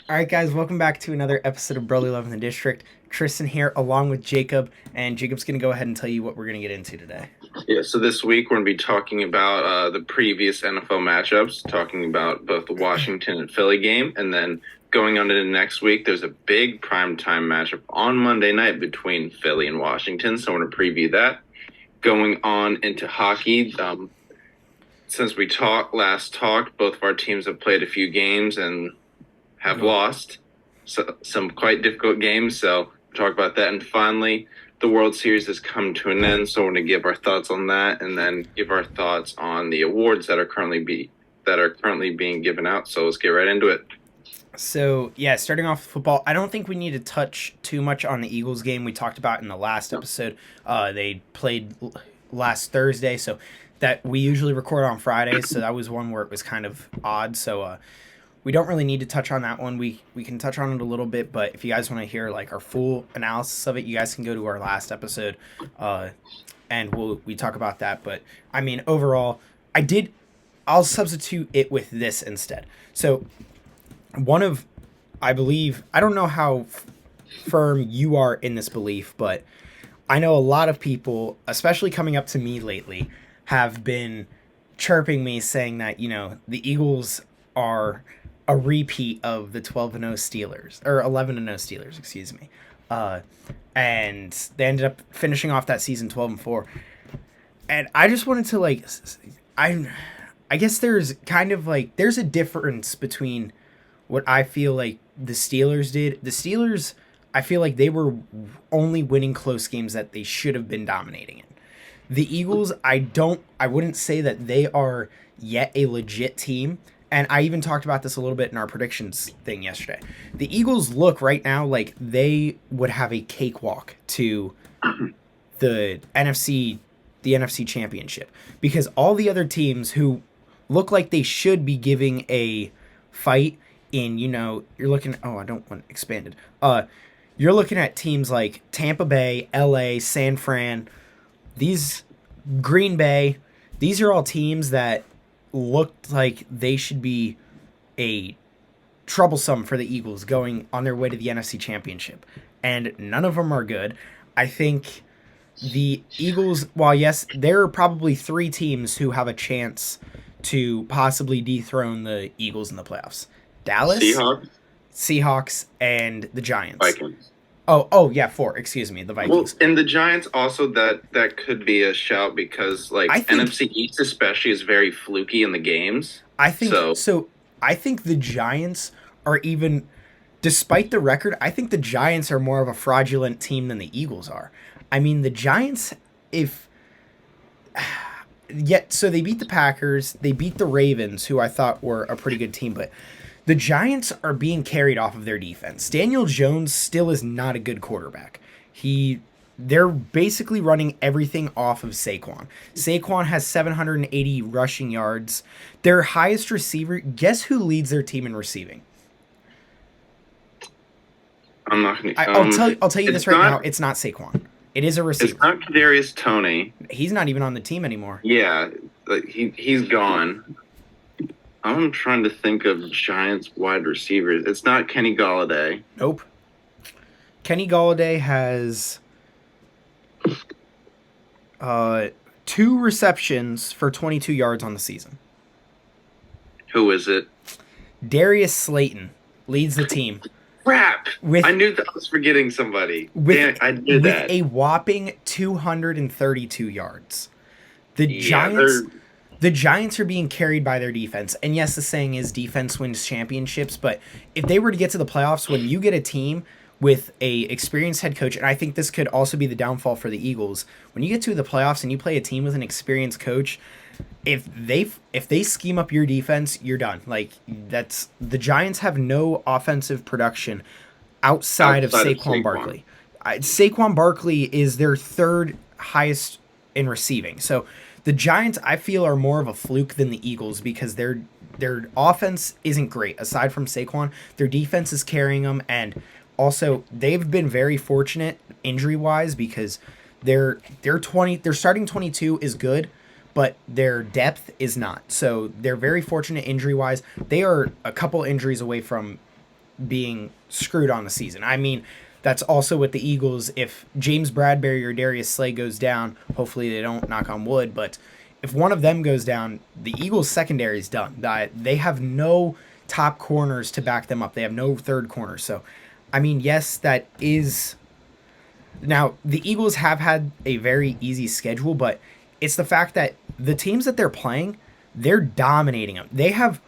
All right, guys, welcome back to another episode of Brotherly Love in the District. Tristan here, along with Jacob, and Jacob's going to go ahead and tell you what we're going to get into today. Yeah, so this week we're going to be talking about the previous NFL matchups, talking about both the Washington and Philly game, and then going on to the next week, there's a big primetime matchup on Monday night between Philly and Washington, so I want to preview that. Going on into hockey, since we last talked, both of our teams have played a few games and have lost some quite difficult games, so we'll talk about that. And finally, the World Series has come to an end, so we're going to give our thoughts on that, and then give our thoughts on the awards that are currently being given out. So let's get right into it. So, yeah, starting off with football, I don't think we need to touch too much on the Eagles game we talked about in the last episode. They played last Thursday, so that we usually record on Fridays, so that was one where it was kind of odd. So, we don't really need to touch on that one. We can touch on it a little bit, but if you guys want to hear like our full analysis of it, you guys can go to our last episode, and we talk about that. But I mean, overall, I'll substitute it with this instead. So I believe, I don't know how firm you are in this belief, but I know a lot of people, especially coming up to me lately, have been chirping me saying that, the Eagles are a repeat of the 12-0 Steelers, or 11-0 Steelers, excuse me. And they ended up finishing off that season 12-4. And I just wanted to I guess there's kind of there's a difference between what I feel like the Steelers did. The Steelers, I feel like they were only winning close games that they should have been dominating in. The Eagles, I wouldn't say that they are yet a legit team. And I even talked about this a little bit in our predictions thing yesterday. The Eagles look right now like they would have a cakewalk to the NFC Championship, because all the other teams who look like they should be giving a fight in, you're looking, oh, I don't want expanded. You're looking at teams like Tampa Bay, LA, San Fran, these Green Bay. These are all teams that looked like they should be a troublesome for the Eagles going on their way to the NFC Championship. And none of them are good. I think the Eagles, while yes, there are probably three teams who have a chance to possibly dethrone the Eagles in the playoffs. Dallas, Seahawks, and the Giants. Vikings. Oh yeah, four. Excuse me, the Vikings. Well, and the Giants also, that could be a shout, because NFC East especially is very fluky in the games. I think so. I think the Giants are even, despite the record, I think the Giants are more of a fraudulent team than the Eagles are. I mean, the Giants, so they beat the Packers, they beat the Ravens, who I thought were a pretty good team, but the Giants are being carried off of their defense. Daniel Jones still is not a good quarterback. They're basically running everything off of Saquon. Saquon has 780 rushing yards. Their highest receiver, guess who leads their team in receiving? I'm not going to. I'll tell you this right now. It's not Saquon. It is a receiver. It's not Kadarius Toney. He's not even on the team anymore. Yeah, he's gone. I'm trying to think of Giants wide receivers. It's not Kenny Golladay. Nope. Kenny Golladay has 2 receptions for 22 yards on the season. Who is it? Darius Slayton leads the team. Crap! I knew that I was forgetting somebody. I knew that. With a whopping 232 yards. The Giants are being carried by their defense. And yes, the saying is defense wins championships, but if they were to get to the playoffs, when you get a team with a experienced head coach, and I think this could also be the downfall for the Eagles, when you get to the playoffs and you play a team with an experienced coach, if they scheme up your defense, you're done. The Giants have no offensive production outside of Saquon Barkley. Saquon Barkley is their third highest in receiving. So the Giants, I feel, are more of a fluke than the Eagles, because their offense isn't great. Aside from Saquon, their defense is carrying them, and also they've been very fortunate injury-wise, because their starting 22 is good, but their depth is not. So they're very fortunate injury-wise. They are a couple injuries away from being screwed on the season. I mean, that's also with the Eagles. If James Bradbury or Darius Slay goes down, hopefully they don't, knock on wood, but if one of them goes down, the Eagles secondary is done. They have no top corners to back them up. They have no third corner. So, I mean, yes, that is. Now, the Eagles have had a very easy schedule, but it's the fact that the teams that they're playing, they're dominating them. They have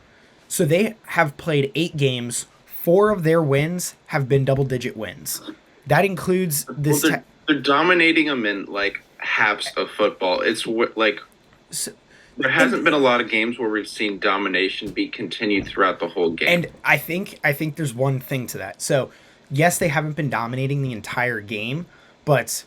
played 8 games. 4 of their wins have been double-digit wins. That includes Well, this. they're dominating them in like halves of football. Like So, there hasn't been a lot of games where we've seen domination be continued throughout the whole game. and I think there's one thing to that. So, yes, they haven't been dominating the entire game, but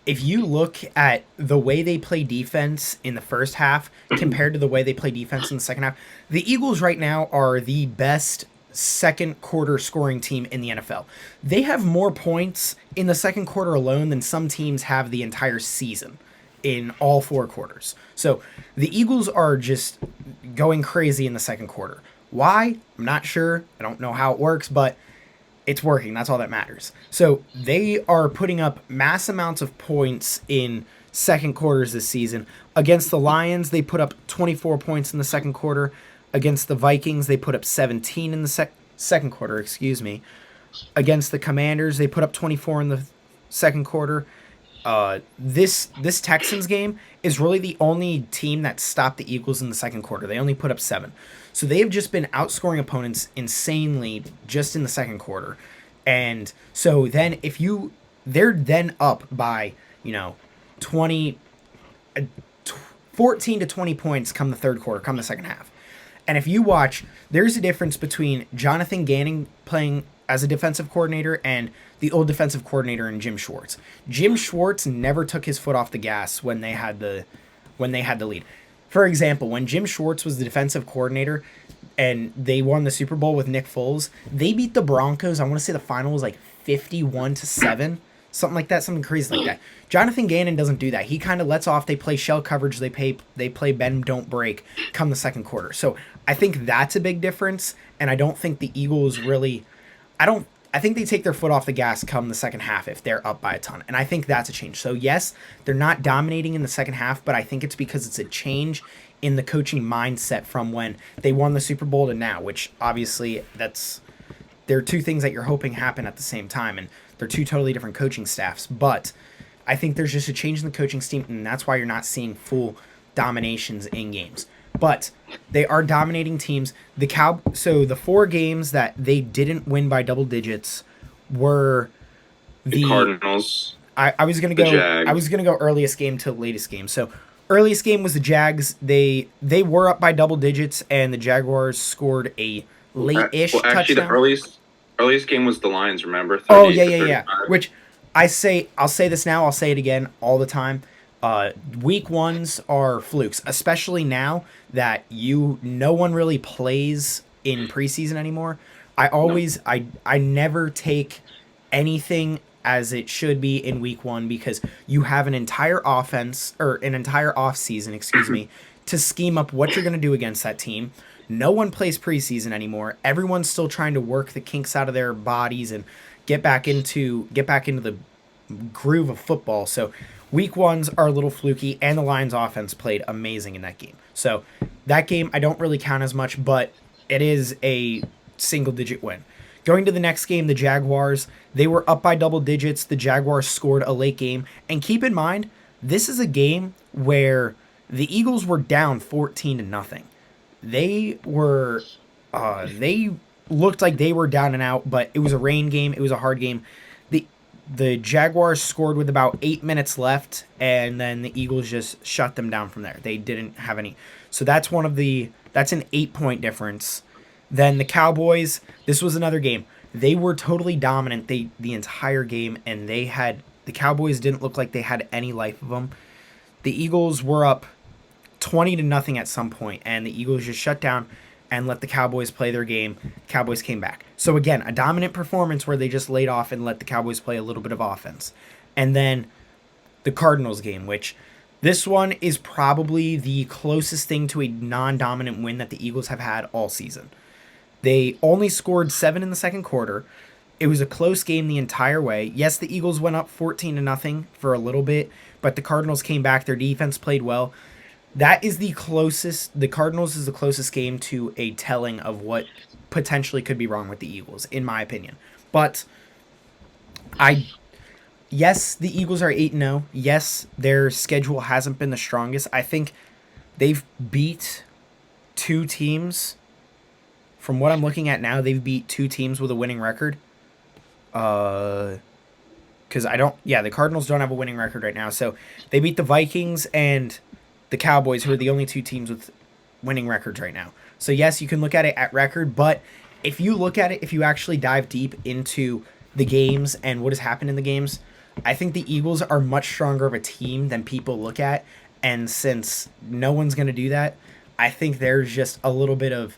if you look at the way they play defense in the first half compared to the way they play defense in the second half, the Eagles right now are the best second quarter scoring team in the NFL. They have more points in the second quarter alone than some teams have the entire season in all 4 quarters. So the Eagles are just going crazy in the second quarter. Why? I'm not sure. I don't know how it works, but it's working. That's all that matters. So they are putting up mass amounts of points in second quarters this season. Against the Lions, they put up 24 points in the second quarter. Against the Vikings, they put up 17 in the second quarter, excuse me. Against the Commanders, they put up 24 in the second quarter. This Texans game is really the only team that stopped the Eagles in the second quarter. They only put up 7. So they have just been outscoring opponents insanely just in the second quarter. And so then they're then up by, 20 14 to 20 points come the third quarter, come the second half. And if you watch, there's a difference between Jonathan Gannon playing as a defensive coordinator and the old defensive coordinator in Jim Schwartz. Jim Schwartz never took his foot off the gas when they had the lead. For example, when Jim Schwartz was the defensive coordinator and they won the Super Bowl with Nick Foles, they beat the Broncos. I want to say the final was like 51-7, something like that, something crazy like that. Jonathan Gannon doesn't do that. He kind of lets off. They play shell coverage. They play bend, don't break come the second quarter. So I think that's a big difference, and I don't think the Eagles really – I think they take their foot off the gas come the second half if they're up by a ton. And I think that's a change. So, yes, they're not dominating in the second half, but I think it's because it's a change in the coaching mindset from when they won the Super Bowl to now, which obviously there are 2 things that you're hoping happen at the same time, and they're 2 totally different coaching staffs. But I think there's just a change in the coaching scheme, and that's why you're not seeing full dominations in games. But they are dominating teams. So the 4 games that they didn't win by double digits were the Cardinals. I was gonna go earliest game to latest game. So earliest game was the Jags. They were up by double digits, and the Jaguars scored a late-ish touchdown. Actually, the earliest game was the Lions. Remember? Oh yeah. Which I'll say this now. I'll say it again all the time. Week 1s are flukes, especially now that no one really plays in preseason anymore. I never take anything as it should be in week 1 because you have an entire offense or an entire off season, excuse me, to scheme up what you're going to do against that team. No one plays preseason anymore. Everyone's still trying to work the kinks out of their bodies and get back into the groove of football. So week 1s are a little fluky, and the Lions offense played amazing in that game. So that game I don't really count as much, but it is a single-digit win. Going to the next game, the Jaguars, they were up by double digits. The Jaguars scored a late game. And keep in mind, this is a game where the Eagles were down 14-0. They looked like they were down and out, but it was a rain game. It was a hard game. The Jaguars scored with about 8 minutes left, and then the Eagles just shut them down from there. They didn't have any. So that's an 8-point difference. Then the Cowboys, this was another game. They were totally dominant the entire game, and the Cowboys didn't look like they had any life of them. The Eagles were up 20-0 at some point, and the Eagles just shut down and let the Cowboys play their game. Cowboys came back. So again, a dominant performance where they just laid off and let the Cowboys play a little bit of offense. And then the Cardinals game, which this one is probably the closest thing to a non-dominant win that the Eagles have had all season. They only scored 7 in the second quarter. It was a close game the entire way. Yes, the Eagles went up 14 to nothing for a little bit, but the Cardinals came back. Their defense played well. That is the closest. The Cardinals is the closest game to a telling of what potentially could be wrong with the Eagles, in my opinion. But I yes, the Eagles are 8-0. Yes, their schedule hasn't been the strongest. I think they've beat two teams. From what I'm looking at now, they've beat two teams with a winning record. Because I don't. Yeah, the Cardinals don't have a winning record right now. So they beat the Vikings and the Cowboys, who are the only two teams with winning records right now. So yes, you can look at it at record, but if you look at it, if you actually dive deep into the games and what has happened in the games, I think the Eagles are much stronger of a team than people look at. And since no one's going to do that, I think there's just a little bit of,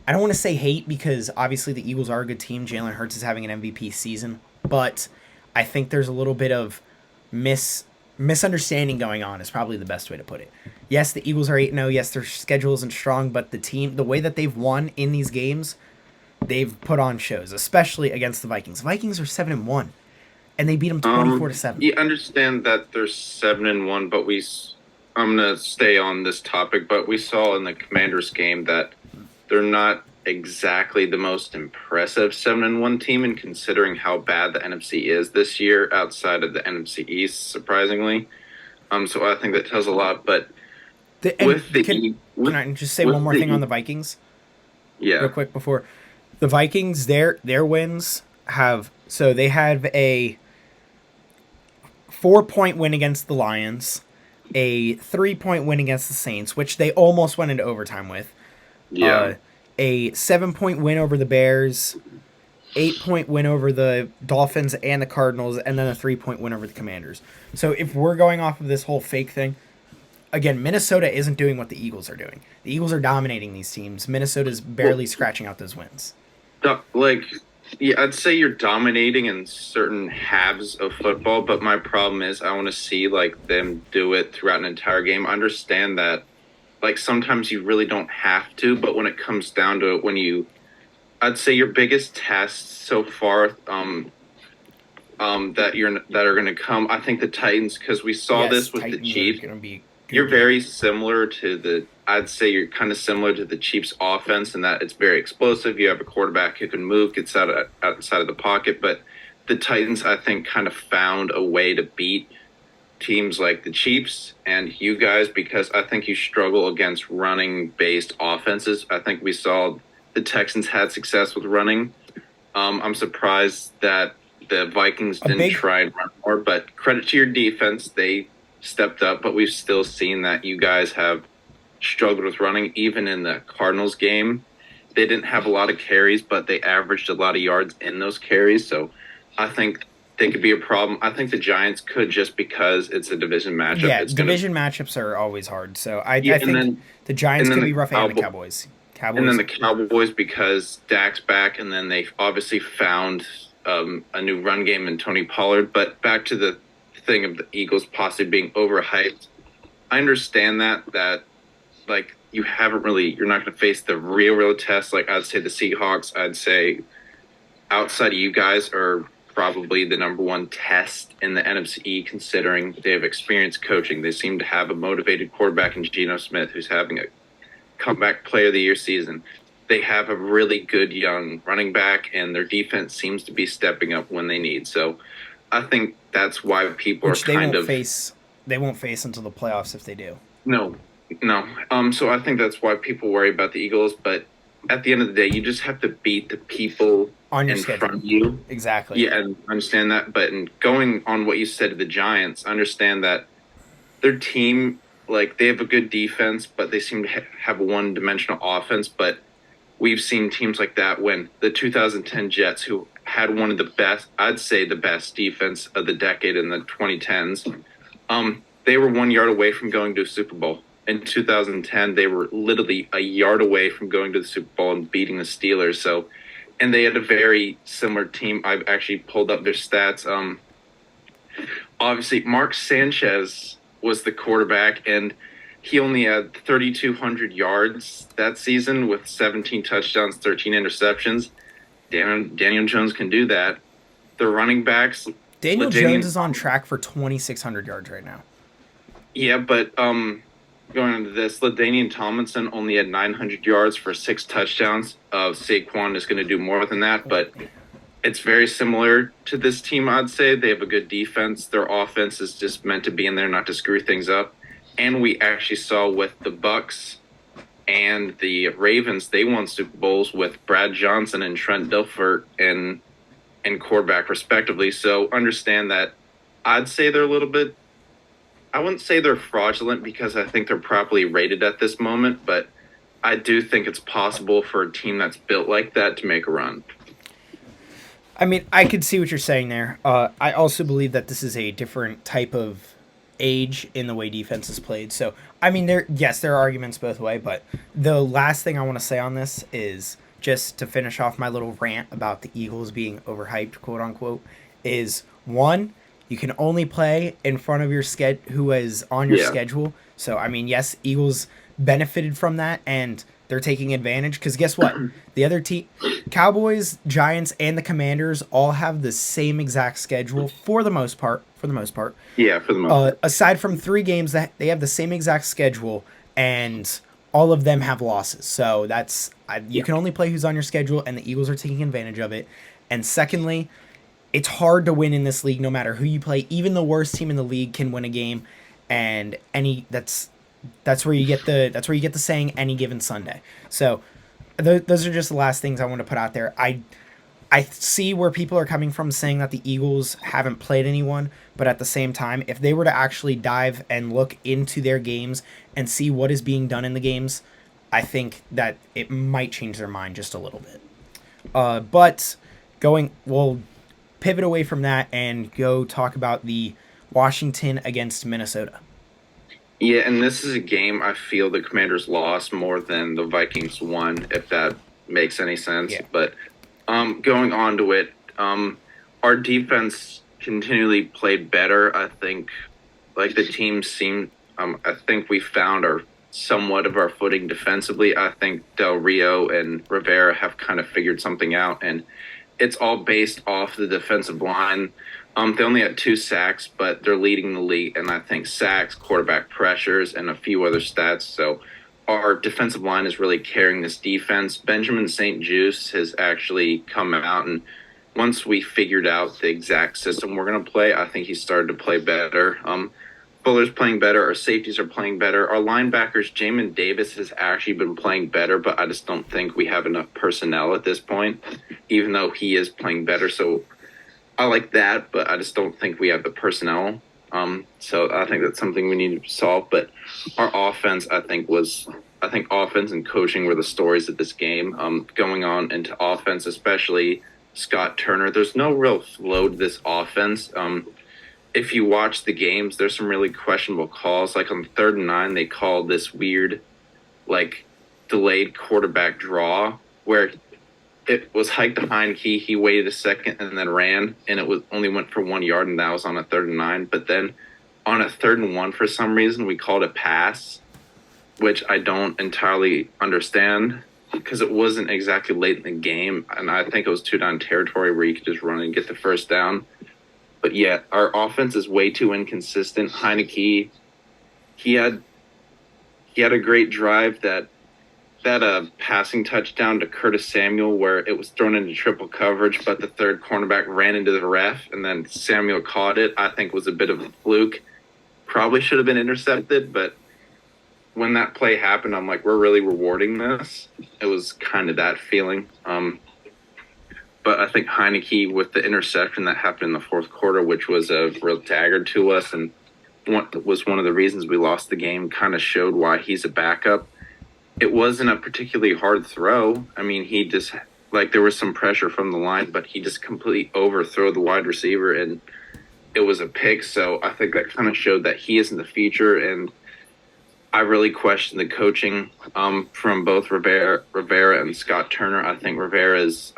I don't want to say hate because obviously the Eagles are a good team. Jalen Hurts is having an MVP season, but I think there's a little bit of misunderstanding going on is probably the best way to put it. Yes, the Eagles are 8-0. Yes, their schedule isn't strong, but the way that they've won in these games, they've put on shows, especially against the Vikings. The Vikings are 7-1, and they beat them 24-7. You understand that they're 7-1, but I'm gonna stay on this topic. But we saw in the Commanders game that they're not exactly the most impressive 7-1 team, and considering how bad the NFC is this year, outside of the NFC East, surprisingly. So I think that tells a lot. But Can I just say one more thing on the Vikings? Yeah, real quick before the Vikings, their wins have they have a 4-point win against the Lions, a 3-point win against the Saints, which they almost went into overtime with. Yeah. A 7-point win over the Bears, 8-point win over the Dolphins and the Cardinals, and then a 3-point win over the Commanders. So if we're going off of this whole fake thing, again, Minnesota isn't doing what the Eagles are doing. The Eagles are dominating these teams. Minnesota's barely scratching out those wins. Yeah, I'd say you're dominating in certain halves of football, but my problem is I want to see them do it throughout an entire game. I understand that sometimes you really don't have to, but when it comes down to it, I'd say your biggest tests so far that are going to come, I think the Titans, because we saw this with Titans the Chiefs. You're very similar to I'd say you're kind of similar to the Chiefs offense in that it's very explosive. You have a quarterback who can move, gets outside of the pocket, but the Titans, I think, kind of found a way to beat teams like the Chiefs and you guys, because I think you struggle against running-based offenses. I think we saw the Texans had success with running. I'm surprised that the Vikings didn't try and run more, but credit to your defense. They stepped up, but we've still seen that you guys have struggled with running. Even in the Cardinals game, they didn't have a lot of carries, but they averaged a lot of yards in those carries. So I think they could be a problem. I think the Giants could, just because it's a division matchup. Yeah, division matchups are always hard. So I think the Giants could be rough, and the Cowboys. And then the Cowboys, because Dak's back, and then they obviously found a new run game in Tony Pollard. But back to the thing of the Eagles possibly being overhyped. I understand that you're not going to face the real test. I'd say the Seahawks, I'd say outside of you guys, are probably the number one test in the NFC, considering they have experienced coaching. They seem to have a motivated quarterback in Geno Smith, who's having a comeback player of the year season. They have a really good young running back, and their defense seems to be stepping up when they need. So I think that's why people they won't face until the playoffs if they do. No. So I think that's why people worry about the Eagles. But at the end of the day, you just have to beat the people on your front of you. Exactly. Yeah, and I understand that. But going on what you said to the Giants, I understand that their team, they have a good defense, but they seem to have a one-dimensional offense. But we've seen teams like that when the 2010 Jets, who had one of the best, I'd say the best defense of the decade in the 2010s, they were 1 yard away from going to a Super Bowl. In 2010, they were literally a yard away from going to the Super Bowl and beating the Steelers. So, and they had a very similar team. I've actually pulled up their stats. Obviously, Mark Sanchez was the quarterback, and he only had 3,200 yards that season with 17 touchdowns, 13 interceptions. Daniel Jones can do that. The running backs, Daniel Jones Ladainian, is on track for 2,600 yards right now. yeah, but going into this, Ladainian Tomlinson only had 900 yards for 6 touchdowns. Saquon is going to do more than that, but it's very similar to this team, I'd say. They have a good defense. Their offense is just meant to be in there, not to screw things up. And we actually saw with the Bucks and the Ravens, they won Super Bowls with Brad Johnson and Trent Dilfer in quarterback respectively. So understand that I'd say they're a little bit. I wouldn't say they're fraudulent because I think they're properly rated at this moment, but I do think it's possible for a team that's built like that to make a run. I mean, I could see what you're saying there. I also believe that this is a different type of age in the way defense is played. So, I mean, there are arguments both way, but the last thing I want to say on this is just to finish off my little rant about the Eagles being overhyped, quote unquote, is one, you can only play in front of your who is on your Yeah. schedule. So, I mean, yes, Eagles benefited from that and they're taking advantage because guess what? The other team, Cowboys, Giants, and the Commanders all have the same exact schedule for the most part. For the most part, Yeah, for the most part. aside from 3 games, that they have the same exact schedule, and all of them have losses. So you Yeah. can only play who's on your schedule, and the Eagles are taking advantage of it. And secondly, it's hard to win in this league no matter who you play. Even the worst team in the league can win a game, and that's where you get the saying any given Sunday. So those are just the last things I want to put out there. I see where people are coming from saying that the Eagles haven't played anyone, but at the same time, if they were to actually dive and look into their games and see what is being done in the games, I think that it might change their mind just a little bit. But we'll pivot away from that and go talk about the Washington against Minnesota. Yeah, and this is a game I feel the Commanders lost more than the Vikings won, if that makes any sense. Yeah. But going on to it, our defense continually played better. I think, like the team seemed, I think we found our somewhat of our footing defensively. I think Del Rio and Rivera have kind of figured something out, and it's all based off the defensive line. They only had 2 sacks, but they're leading the league, and I think sacks, quarterback pressures, and a few other stats. So our defensive line is really carrying this defense. Benjamin St. Juste has actually come out, and once we figured out the exact system we're going to play, I think he started to play better. Fuller's playing better. Our safeties are playing better. Our linebackers, Jamin Davis, has actually been playing better, but I just don't think we have enough personnel at this point, even though he is playing better. So I like that, but I just don't think we have the personnel. So I think that's something we need to solve. But our offense, I think offense and coaching were the stories of this game. Going on into offense, especially Scott Turner, there's no real flow to this offense. If you watch the games, there's some really questionable calls. Like on 3rd and 9, they called this weird, like, delayed quarterback draw where it was hiked to Heineke. He waited a second and then ran, and it was only went for 1 yard, and that was on a 3rd and 9. But then on a 3rd and 1, for some reason, we called a pass, which I don't entirely understand because it wasn't exactly late in the game, and I think it was 2-down territory where you could just run and get the first down. But yeah, our offense is way too inconsistent. Heineke, he had a great drive that a passing touchdown to Curtis Samuel where it was thrown into triple coverage, but the third cornerback ran into the ref, and then Samuel caught it. I think was a bit of a fluke. Probably should have been intercepted, but when that play happened, I'm like, we're really rewarding this. It was kind of that feeling. But I think Heineke with the interception that happened in the fourth quarter, which was a real dagger to us and was one of the reasons we lost the game, kind of showed why he's a backup. It wasn't a particularly hard throw. I mean, he just, like, there was some pressure from the line, but he just completely overthrew the wide receiver, and it was a pick. So I think that kind of showed that he isn't the future, and I really question the coaching from both Rivera and Scott Turner. I think Rivera's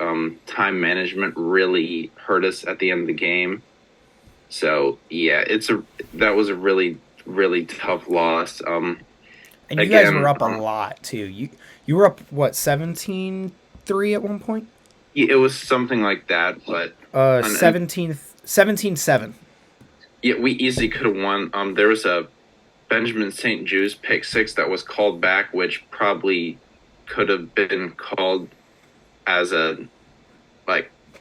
time management really hurt us at the end of the game. So yeah, that was a really, really tough loss. And you guys were Again, up a lot too. You were up what 17-3 at one point? it was something like that, but 17-7. yeah, we easily could have won. There was a Benjamin St. Jude's pick six that was called back, which probably could have been called as a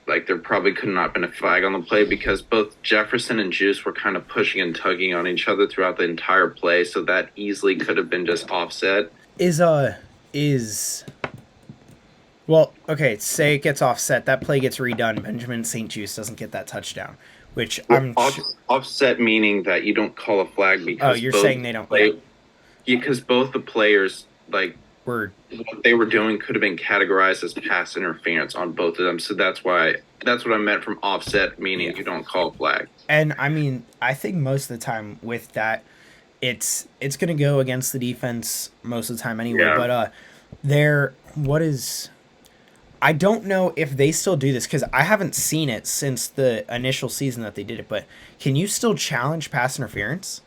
like there probably could not have been a flag on the play because both Jefferson and Juice were kind of pushing and tugging on each other throughout the entire play, so that easily could have been just offset. Is is well, okay, say it gets offset, that play gets redone, Benjamin St. Juice doesn't get that touchdown, which Well, offset meaning that you don't call a flag Oh, because you're both saying they don't play. because both the players Word. what they were doing could have been categorized as pass interference on both of them. So that's what I meant from offset, meaning you don't call a flag. And I mean, I think most of the time with that, it's gonna go against the defense most of the time anyway. Yeah. But what is I don't know if they still do this because I haven't seen it since the initial season that they did it. But can you still challenge pass interference?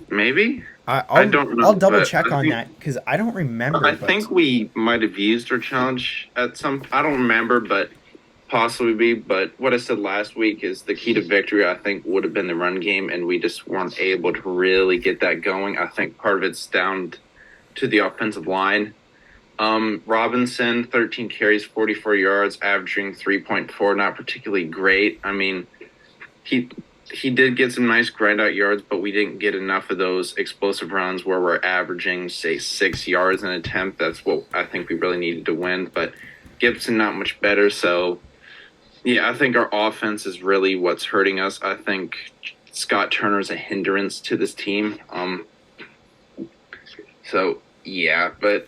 Maybe I don't know. I'll double but check I on think, that because I don't remember. I think we might have used our challenge at some. I don't remember, but possibly. But what I said last week is the key to victory. I think would have been the run game, and we just weren't able to really get that going. I think part of it's down to the offensive line. Robinson, 13 carries, 44 yards, averaging 3.4, not particularly great. I mean, he did get some nice grind out yards, but we didn't get enough of those explosive runs where we're averaging, say, 6 yards an attempt. That's what I think we really needed to win. But Gibson, not much better. So, yeah, I think our offense is really what's hurting us. I think Scott Turner is a hindrance to this team. So, yeah, but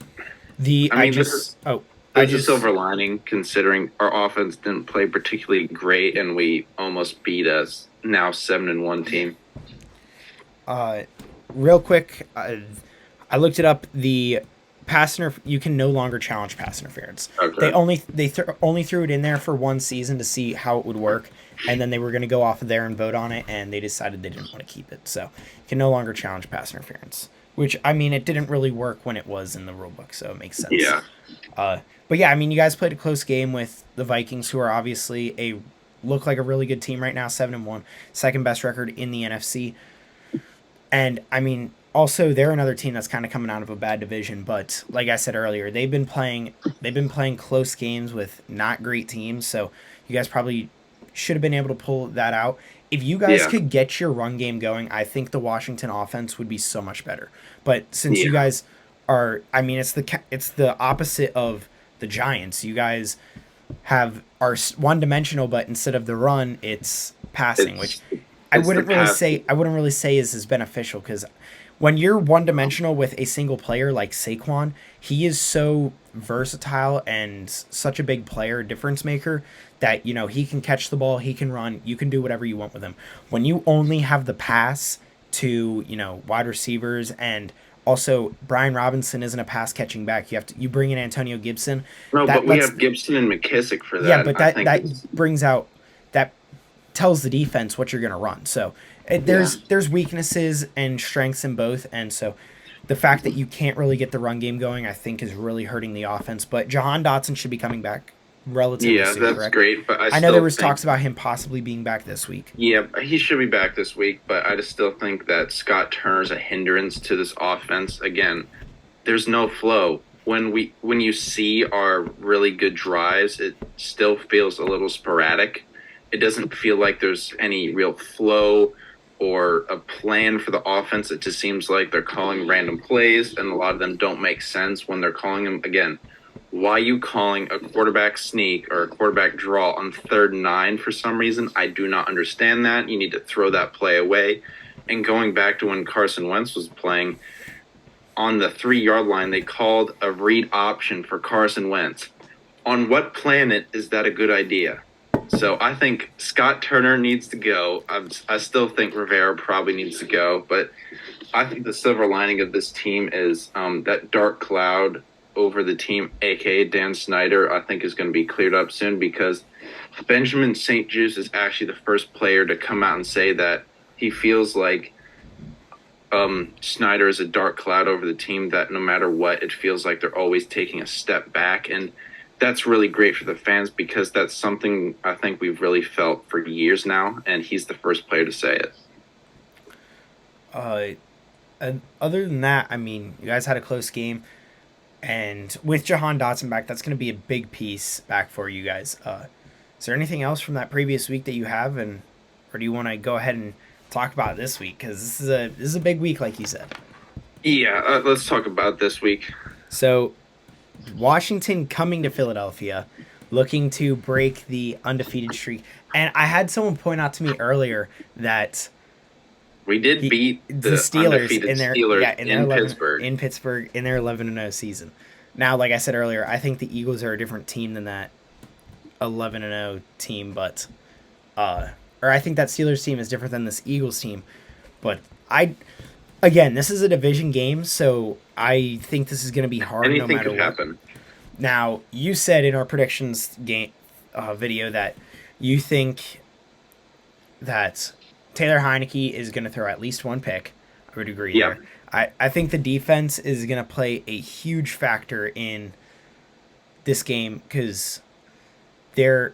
this is a silver lining considering our offense didn't play particularly great and we almost beat us now 7-1 team. Real quick, I looked it up. The you can no longer challenge pass interference. Okay. They only threw it in there for one season to see how it would work, and then they were going to go off of there and vote on it, and they decided they didn't want to keep it. So you can no longer challenge pass interference. Which, I mean, it didn't really work when it was in the rulebook, so it makes sense. Yeah. But yeah, I mean, you guys played a close game with the Vikings, who are obviously look like a really good team right now, 7-1, second best record in the NFC. And I mean, also they're another team that's kind of coming out of a bad division, but like I said earlier, they've been playing close games with not great teams, so you guys probably should have been able to pull that out. If you guys could get your run game going, I think the Washington offense would be so much better. But since you guys are, I mean, it's the opposite of the Giants. You guys are one dimensional, but instead of the run, it's passing, which I wouldn't really say is as beneficial because when you're one dimensional with a single player like Saquon, he is so versatile and such a big player, difference maker, that, you know, he can catch the ball, he can run, you can do whatever you want with him. When you only have the pass to, you know, wide receivers, and also Brian Robinson isn't a pass catching back. You bring in Antonio Gibson. No, but we have Gibson and McKissick for that. Yeah, but that tells the defense what you're going to run. So there's weaknesses and strengths in both, and so the fact that you can't really get the run game going, I think, is really hurting the offense. But Jahan Dotson should be coming back relatively soon. Yeah, that's great. But I know there was talks about him possibly being back this week. Yeah, he should be back this week, but I just still think that Scott Turner's a hindrance to this offense. Again, there's no flow. When you see our really good drives, it still feels a little sporadic. It doesn't feel like there's any real flow or a plan for the offense. It just seems like they're calling random plays, and a lot of them don't make sense when they're calling them. Again, why are you calling a quarterback sneak or a quarterback draw on 3rd and 9 for some reason? I do not understand that. You need to throw that play away. And going back to when Carson Wentz was playing, on the 3-yard line, they called a read option for Carson Wentz. On what planet is that a good idea? So I think Scott Turner needs to go. I still think Rivera probably needs to go, but I think the silver lining of this team is that dark cloud over the team, aka Dan Snyder, I think is going to be cleared up soon, because Benjamin St. Juice is actually the first player to come out and say that he feels like Snyder is a dark cloud over the team that no matter what, it feels like they're always taking a step back. And that's really great for the fans because that's something I think we've really felt for years now. And he's the first player to say it. Uh, and other than that, I mean, you guys had a close game, and with Jahan Dotson back, that's going to be a big piece back for you guys. Is there anything else from that previous week that you have, and or do you want to go ahead and talk about this week? Because this is a big week, like you said. Yeah, let's talk about this week. So, Washington coming to Philadelphia, looking to break the undefeated streak. And I had someone point out to me earlier that we did beat the Steelers in their Steelers in their 11, Pittsburgh. In Pittsburgh in their 11-0 season. Now, like I said earlier, I think the Eagles are a different team than that 11-0 team, but or I think that Steelers team is different than this Eagles team. But again, this is a division game, so I think this is going to be hard no matter what. Happen. Now, you said in our predictions game video that you think that Taylor Heineke is going to throw at least one pick. I would agree there. I think the defense is going to play a huge factor in this game because they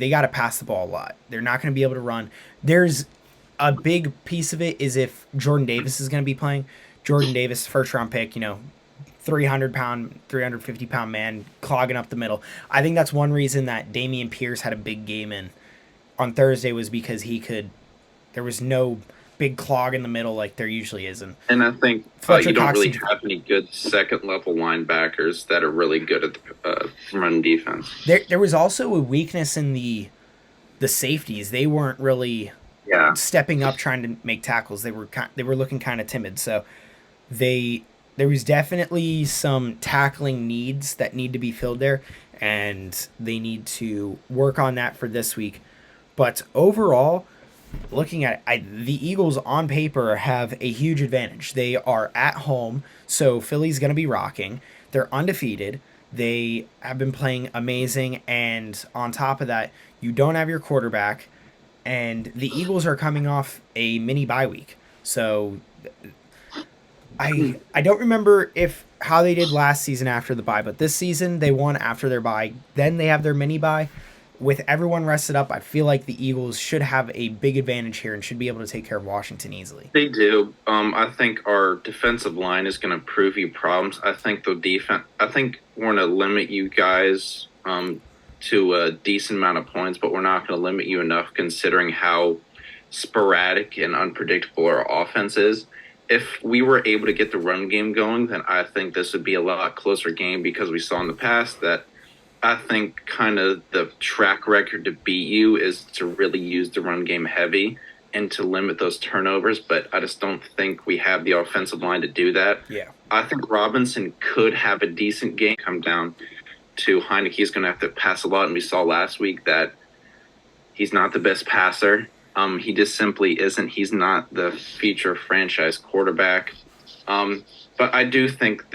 got to pass the ball a lot. They're not going to be able to run. There's a big piece of it is if Jordan Davis is going to be playing. Jordan Davis, first round pick, 300-pound, 350-pound man clogging up the middle. I think that's one reason that Dameon Pierce had a big game on Thursday was because there was no big clog in the middle like there usually is. And I think you don't really have any good second-level linebackers that are really good at the run defense. There was also a weakness in the safeties. They weren't really stepping up trying to make tackles. They were looking kind of timid. So there was definitely some tackling needs that need to be filled there, and they need to work on that for this week. But overall, looking at it, the Eagles on paper have a huge advantage. They are at home, so Philly's going to be rocking. They're undefeated. They have been playing amazing, and on top of that, you don't have your quarterback, and the Eagles are coming off a mini bye week. So I don't remember how they did last season after the bye, but this season they won after their bye. Then they have their mini bye. With everyone rested up, I feel like the Eagles should have a big advantage here and should be able to take care of Washington easily. They do. I think our defensive line is going to prove you problems. I think we're going to limit you guys to a decent amount of points, but we're not going to limit you enough considering how sporadic and unpredictable our offense is. If we were able to get the run game going, then I think this would be a lot closer game because we saw in the past that I think kind of the track record to beat you is to really use the run game heavy and to limit those turnovers, but I just don't think we have the offensive line to do that. Yeah. I think Robinson could have a decent game come down to Heineke. He's going to have to pass a lot, and we saw last week that he's not the best passer. He just simply isn't. He's not the future franchise quarterback. But I do think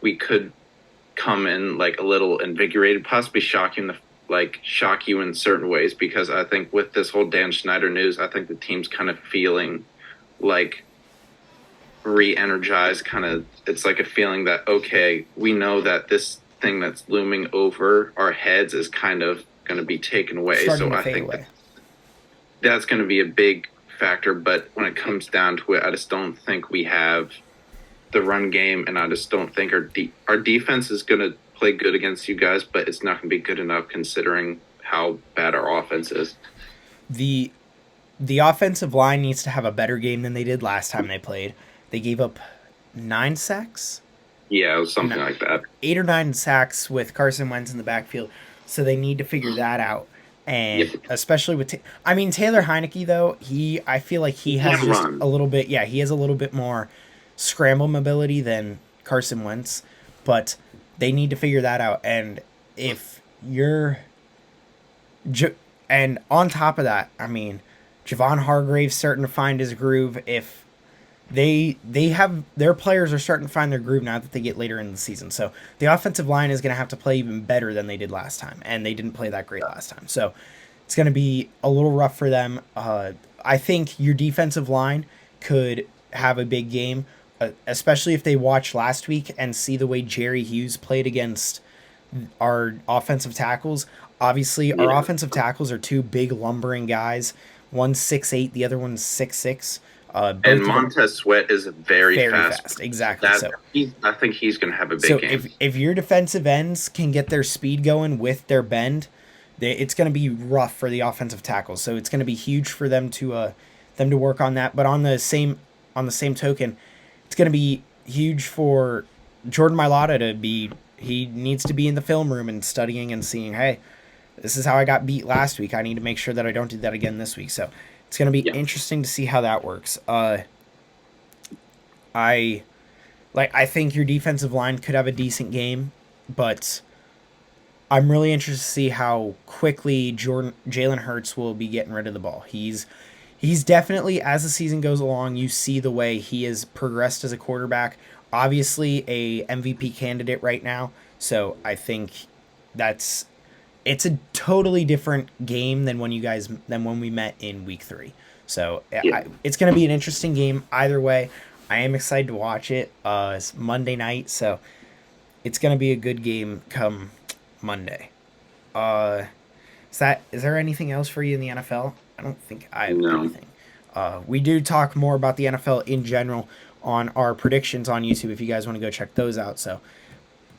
we could come in like a little invigorated, possibly shock you in certain ways, because I think with this whole Dan Snyder news, I think the team's kind of feeling like re-energized. It's like a feeling that, okay, we know that this thing that's looming over our heads is kind of going to be taken away. So I think that's going to be a big factor. But when it comes down to it, I just don't think we have the run game, and I just don't think our defense is going to play good against you guys, but it's not going to be good enough considering how bad our offense is. The offensive line needs to have a better game than they did last time they played. They gave up 9 sacks? Yeah, it was something like that. 8 or 9 sacks with Carson Wentz in the backfield, so they need to figure that out. And especially with Taylor Heineke, though, I feel like he has just a little bit, he has a little bit more scramble mobility than Carson Wentz, but they need to figure that out. And if you're and on top of that, Javon Hargrave's starting to find his groove. If they have their players are starting to find their groove now that they get later in the season. So the offensive line is going to have to play even better than they did last time, and they didn't play that great last time. So it's going to be a little rough for them. I think your defensive line could have a big game, especially if they watch last week and see the way Jerry Hughes played against our offensive tackles. Obviously, our Yeah. offensive tackles are two big lumbering guys. One's 6'8", the other one's 6'6". And Both of them Montez Sweat is a very very fast. fast. Exactly. That I think he's going to have a big So game. if your defensive ends can get their speed going with their bend, it's going to be rough for the offensive tackles. So it's going to be huge for them to work on that. But on the same token, it's going to be huge for Jordan Mailata to be. He needs to be in the film room and studying and seeing, hey, this is how I got beat last week. I need to make sure that I don't do that again this week. So it's going to be Yeah. interesting to see how that works. I I think your defensive line could have a decent game, but I'm really interested to see how quickly Jalen Hurts will be getting rid of the ball. He's definitely, as the season goes along, you see the way he has progressed as a quarterback. Obviously, a MVP candidate right now. So I think that's it's a totally different game than when we met in week 3. So Yeah. it's going to be an interesting game either way. I am excited to watch it. It's Monday night, so it's going to be a good game come Monday. Uh, is there anything else for you in the NFL? I don't think I have No. anything. We do talk more about the NFL in general on our predictions on YouTube if you guys want to go check those out. So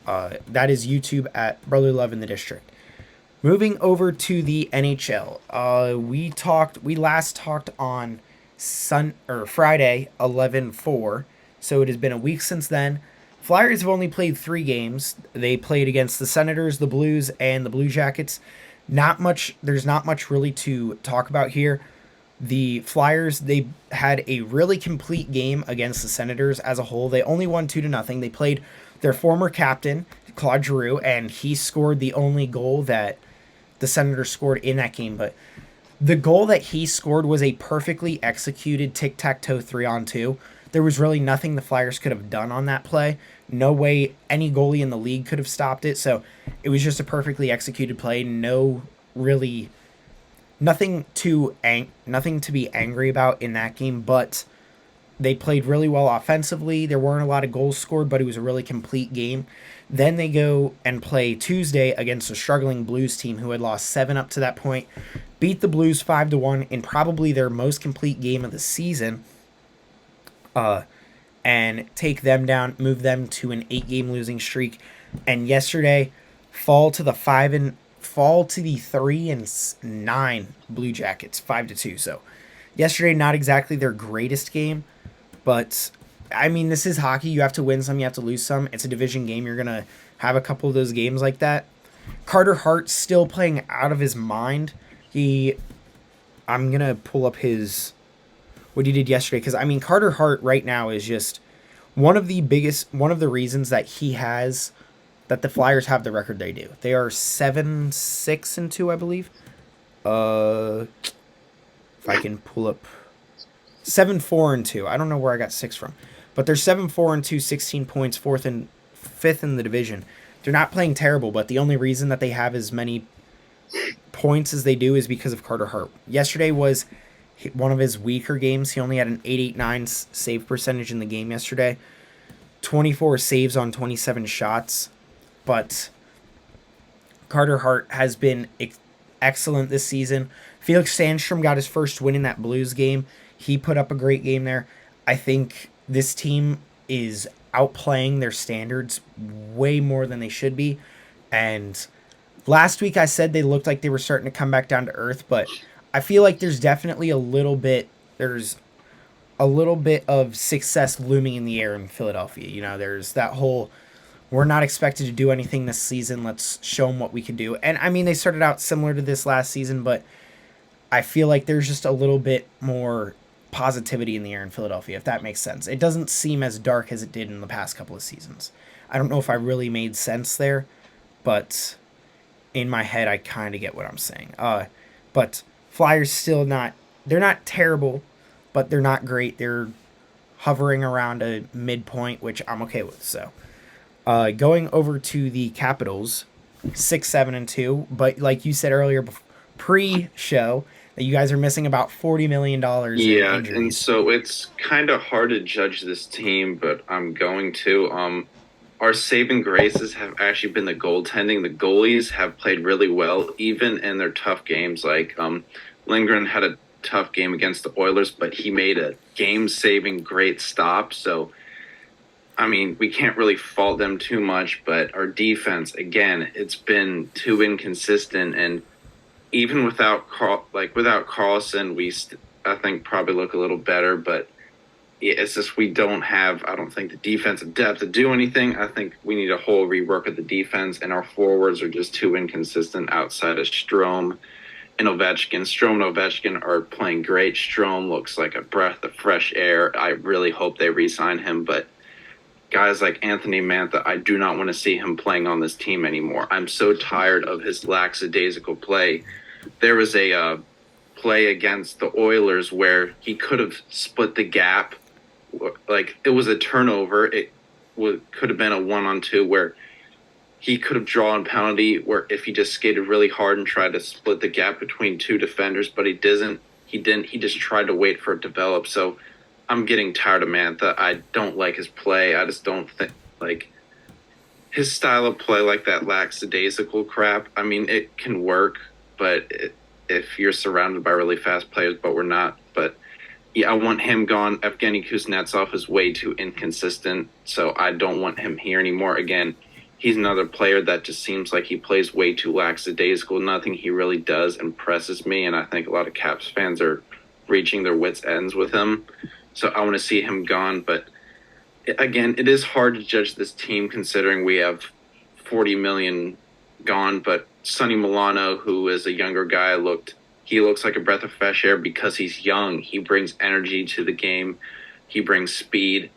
that is YouTube at Brother Love in the District. Moving over to the NHL, we last talked on Friday 11/4, so it has been a week since then. Flyers have only played 3 games. They played against the Senators, the Blues, and the Blue Jackets. Not much. There's not much really to talk about here. The Flyers, they had a really complete game against the Senators as a whole. They only won 2-0. They played their former captain, Claude Giroux, and he scored the only goal that the Senators scored in that game. But the goal that he scored was a perfectly executed tic-tac-toe 3-on-2. There was really nothing the Flyers could have done on that play. No way any goalie in the league could have stopped it. So it was just a perfectly executed play. No really nothing to be angry about in that game, but they played really well offensively. There weren't a lot of goals scored, but it was a really complete game. Then they go and play Tuesday against a struggling Blues team who had lost 7 up to that point. Beat the Blues 5-1 in probably their most complete game of the season. And take them down, move them to an 8-game losing streak. And yesterday, fall to the 3-9 Blue Jackets 5-2. So yesterday, not exactly their greatest game, but I mean, this is hockey. You have to win some, you have to lose some. It's a division game. You're gonna have a couple of those games like that. Carter Hart's still playing out of his mind. I'm gonna pull up what he did yesterday, because I mean, Carter Hart right now is just one of the reasons that the Flyers have the record they do. They are 7-6-2, I believe. If I can pull up 7-4-2. I don't know where I got 6 from, but they're 7-4-2, 16 points, fifth in the division. They're not playing terrible, but the only reason that they have as many points as they do is because of Carter Hart. Yesterday was one of his weaker games. He only had an 889 save percentage in the game yesterday. 24 saves on 27 shots. But Carter Hart has been excellent this season. Felix Sandstrom got his first win in that Blues game. He put up a great game there. I think this team is outplaying their standards way more than they should be. And last week I said they looked like they were starting to come back down to earth, but I feel like there's a little bit of success looming in the air in Philadelphia. You know, there's that whole, we're not expected to do anything this season. Let's show them what we can do. And I mean, they started out similar to this last season, but I feel like there's just a little bit more positivity in the air in Philadelphia, if that makes sense. It doesn't seem as dark as it did in the past couple of seasons. I don't know if I really made sense there, but in my head, I kind of get what I'm saying. But Flyers they're not terrible, but they're not great. They're hovering around a midpoint, which I'm okay with. So, going over to the Capitals, 6-7-2. But like you said earlier, pre-show, You guys are missing about $40 million in Yeah, and injuries. so it's kind of hard to judge this team, but I'm going to. Our saving graces have actually been the goaltending. The goalies have played really well, even in their tough games. Like Lindgren had a tough game against the Oilers, but he made a game-saving great stop. So I mean, we can't really fault them too much, but our defense, again, it's been too inconsistent. And even without Carlson, I think probably look a little better. But yeah, it's just we don't have, I don't think, the defensive depth to do anything. I think we need a whole rework of the defense, and our forwards are just too inconsistent outside of Strome and Ovechkin. Strome and Ovechkin are playing great. Strome looks like a breath of fresh air. I really hope they re-sign him, but guys like Anthony Mantha, I do not want to see him playing on this team anymore. I'm so tired of his lackadaisical play. There was a play against the Oilers where he could have split the gap. Like it was a turnover. Could have been a 1-on-2 where he could have drawn penalty. Where if he just skated really hard and tried to split the gap between two defenders, but he didn't. He didn't. He just tried to wait for it to develop. So I'm getting tired of Mantha. I don't like his play. I just don't think like his style of play, like that lackadaisical crap. I mean, it can work, but if you're surrounded by really fast players, but we're not. But yeah, I want him gone. Evgeny Kuznetsov is way too inconsistent, so I don't want him here anymore. Again, he's another player that just seems like he plays way too lackadaisical. Nothing he really does impresses me, and I think a lot of Caps fans are reaching their wits' ends with him. So I want to see him gone. But again, it is hard to judge this team considering we have 40 million gone. But Sonny Milano, who is a younger guy, he looks like a breath of fresh air because he's young. He brings energy to the game. He brings speed.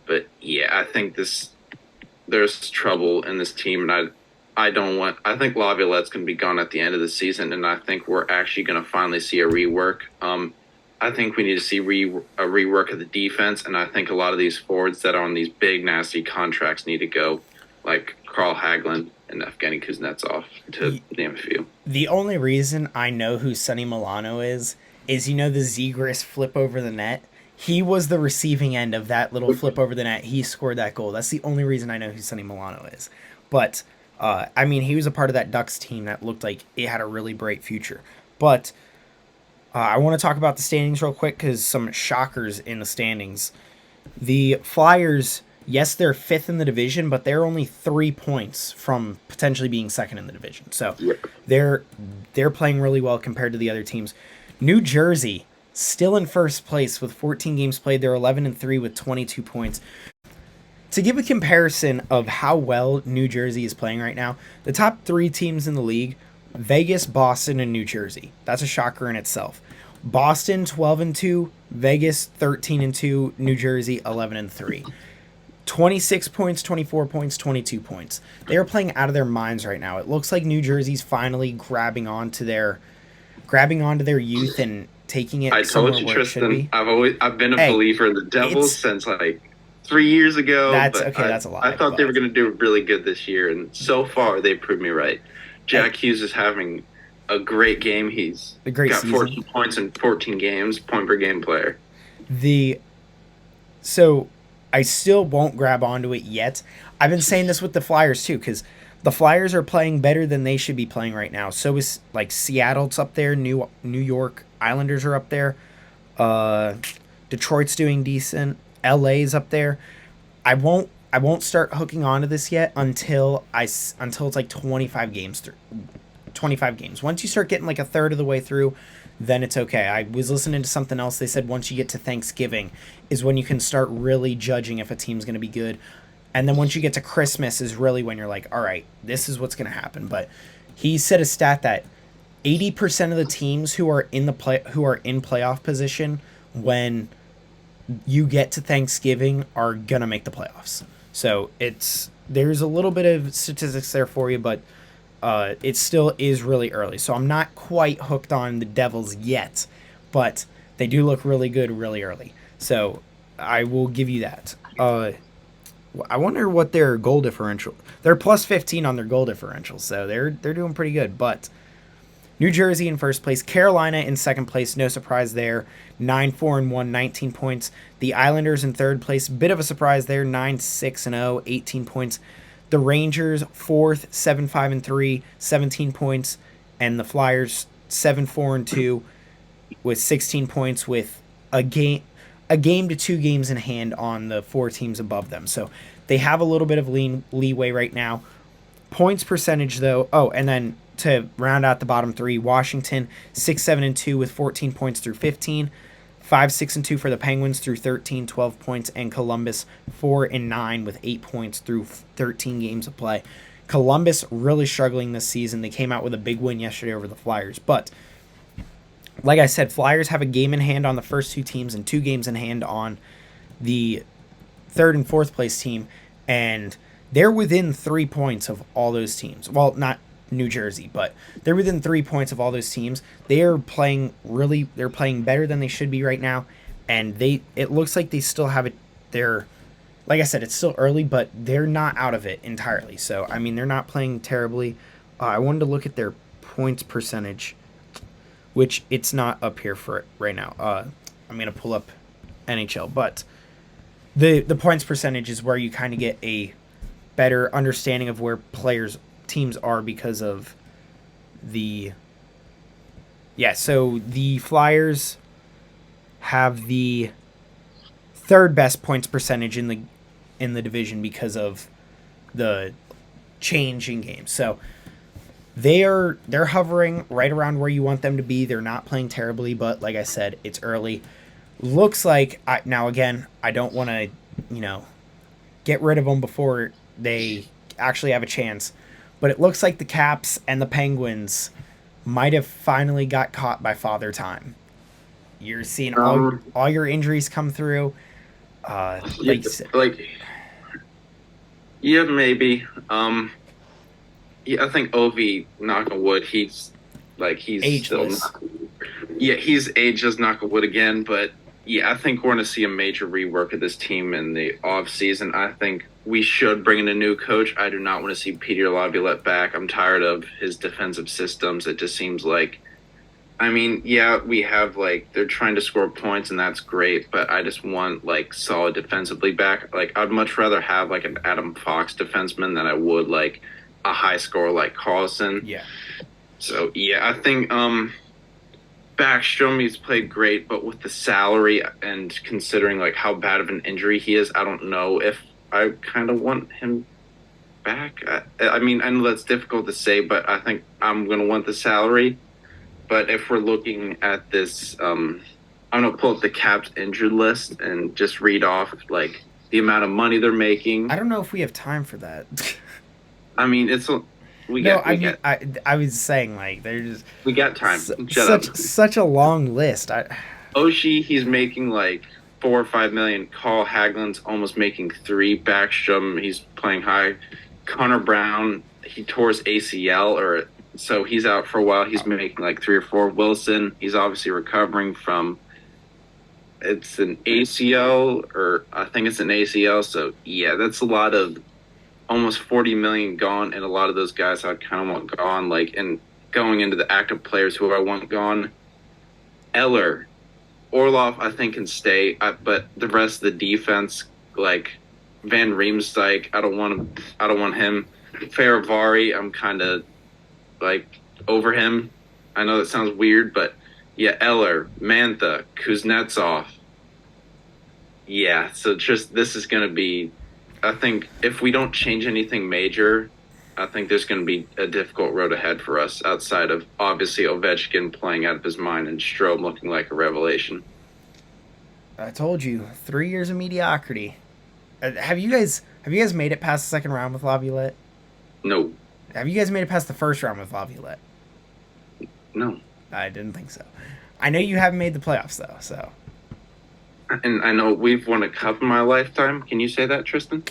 But yeah, I think there's trouble in this team, and I think Laviolette's going to be gone at the end of the season, and I think we're actually going to finally see a rework. I think we need to see a rework of the defense, and I think a lot of these forwards that are on these big, nasty contracts need to go, like Carl Hagelin and Evgeny Kuznetsov, to name a few. The only reason I know who Sonny Milano is the Zegras flip over the net. He was the receiving end of that little flip over the net. He scored that goal. That's the only reason I know who Sonny Milano is. But, I mean, he was a part of that Ducks team that looked like it had a really bright future. But I want to talk about the standings real quick because some shockers in the standings. The Flyers, yes, they're fifth in the division, but they're only 3 points from potentially being second in the division. So they're playing really well compared to the other teams. New Jersey, still in first place with 14 games played. They're 11-3 with 22 points. To give a comparison of how well New Jersey is playing right now, the top 3 teams in the league, Vegas, Boston, and New Jersey. That's a shocker in itself. Boston 12-2, Vegas 13-2, New Jersey 11-3. 26 points, 24 points, 22 points. They are playing out of their minds right now. It looks like New Jersey's finally grabbing onto their youth and taking it. I told you, Tristan. I've been a believer in the Devils since like 3 years ago. That's a lot. I thought they were going to do really good this year, and so far they proved me right. Jack Hughes is having a great game. He's got 14 points in 14 games, point per game player. So I still won't grab onto it yet. I've been saying this with the Flyers too, because the Flyers are playing better than they should be playing right now. So is like Seattle's up there, New York Islanders are up there, Detroit's doing decent, LA's up there. I won't start hooking onto this yet until it's like 25 games through. 25 games. Once you start getting like a third of the way through, then it's okay. I was listening to something else. They said once you get to Thanksgiving is when you can start really judging if a team's going to be good. And then once you get to Christmas is really when you're like, all right, this is what's going to happen. But he said a stat that 80% of the teams who are in playoff position when you get to Thanksgiving are going to make the playoffs. So there's a little bit of statistics there for you, but it still is really early. So I'm not quite hooked on the Devils yet, but they do look really good really early. So I will give you that. I wonder what their goal differential. They're plus 15 on their goal differential, so they're doing pretty good. But New Jersey in first place, Carolina in second place, no surprise there, 9-4-1, 19 points. The Islanders in third place, bit of a surprise there, 9-6-0, 18 points. The Rangers fourth, 7-5-3, 17 points, and the Flyers 7-4-2 with 16 points, with a game to 2 games in hand on the 4 teams above them. So they have a little bit of leeway right now. Points percentage, though. Oh, and then to round out the bottom 3, Washington 6-7-2 with 14 points through 15. 5-6-2 for the Penguins through 13, 12 points, and Columbus 4-9 with 8 points through 13 games of play. Columbus really struggling this season. They came out with a big win yesterday over the Flyers, but like I said, Flyers have a game in hand on the first 2 teams and 2 games in hand on the third and fourth place team, and they're within 3 points of all those teams. Well, not New Jersey, but they're within 3 points of all those teams. They're playing better than they should be right now, and it looks like they still have it. Like I said, it's still early, but they're not out of it entirely. So I mean, they're not playing terribly. I wanted to look at their points percentage, which it's not up here for right now. I'm gonna pull up NHL, but the points percentage is where you kind of get a better understanding of where teams are because of so the Flyers have the third best points percentage in the division because of the change in games. So they're hovering right around where you want them to be. They're not playing terribly, but like I said, it's early. Looks like I don't want to, get rid of them before they actually have a chance. But it looks like the Caps and the Penguins might have finally got caught by Father Time. You're seeing all your injuries come through. Yeah, maybe. Yeah, I think Ovi, knock on wood, he's ageless. He's ageless, knock on wood again. But yeah, I think we're going to see a major rework of this team in the off season. I think we should bring in a new coach. I do not want to see Peter Laviolette back. I'm tired of his defensive systems. It just seems like, we have they're trying to score points and that's great, but I just want solid defensively back. I'd much rather have an Adam Fox defenseman than I would a high scorer like Carlson. Yeah. So yeah, I think Backstrom, he's played great, but with the salary and considering how bad of an injury he is, I don't know if I kind of want him back. I know that's difficult to say, but I think I'm going to want the salary. But if we're looking at this, I'm going to pull up the Caps injured list and just read off the amount of money they're making. I don't know if we have time for that. I was saying there's we got time. Such a long list. Oshie, he's making 4 or 5 million. Carl Hagelin's almost making 3. Backstrom, he's playing high. Connor Brown, he tore his ACL, so he's out for a while. He's making 3 or 4. Wilson, he's obviously recovering from. It's an ACL, or I think it's an ACL. So yeah, that's a lot of. Almost 40 million gone, and a lot of those guys I kind of want gone. And going into the active players who I want gone, Eller, Orlov, I think can stay, but the rest of the defense, Van Riemsdyk, I don't want him. Faravari, I'm kind of over him. I know that sounds weird, but yeah, Eller, Mantha, Kuznetsov. Yeah, so just this is going to be. I think if we don't change anything major, I think there's going to be a difficult road ahead for us outside of obviously Ovechkin playing out of his mind and Strome looking like a revelation. I told you, 3 years of mediocrity. Have you guys made it past the second round with Laviolette? No. Have you guys made it past the first round with Laviolette? No. I didn't think so. I know you haven't made the playoffs though, so. And I know we've won a cup in my lifetime. Can you say that, Tristan?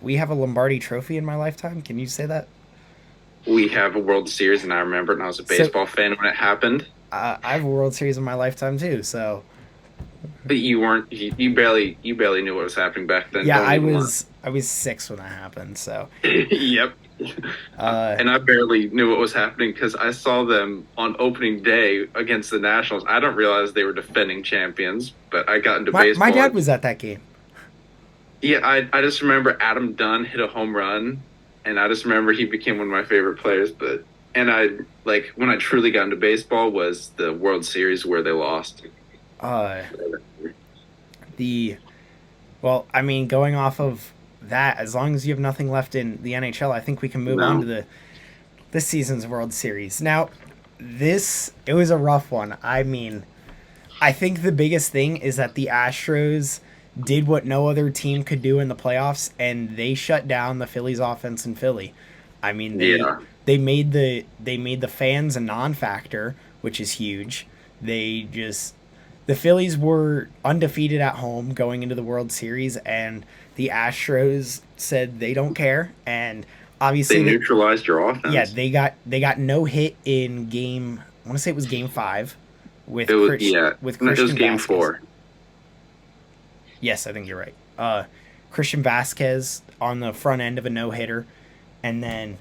We have a Lombardi trophy in my lifetime. Can you say that? We have a World Series, and I remember it, and I was a baseball fan when it happened. I have a World Series in my lifetime too, so. But you weren't. You barely knew what was happening back then. Yeah, I was 6 when that happened. So. Yep. Uh, And I barely knew what was happening because I saw them on opening day against the Nationals. I don't realize they were defending champions, but I got into my baseball. dad was at that game. Yeah, I just remember Adam Dunn hit a home run, and I just remember he became one of my favorite players. But and I like when I truly got into baseball was the World Series where they lost. Uh, the Well, I mean, going off of that, as long as you have nothing left in the NHL, I think we can move on to No, the this season's World Series. Now, it was a rough one. I mean, I think the biggest thing is that the Astros did what no other team could do in the playoffs, and they shut down the Phillies offense in Philly. I mean, yeah, they made the fans a non-factor, which is huge. They just the Phillies were undefeated at home going into the World Series, and the Astros said they don't care. And they obviously, neutralized your yeah, offense. they got no hit in game. I want to say it was game 5 It was yeah, With no, it was Christian game Vasquez. four. Yes, I think you're right. Christian Vasquez on the front end of a no hitter, and then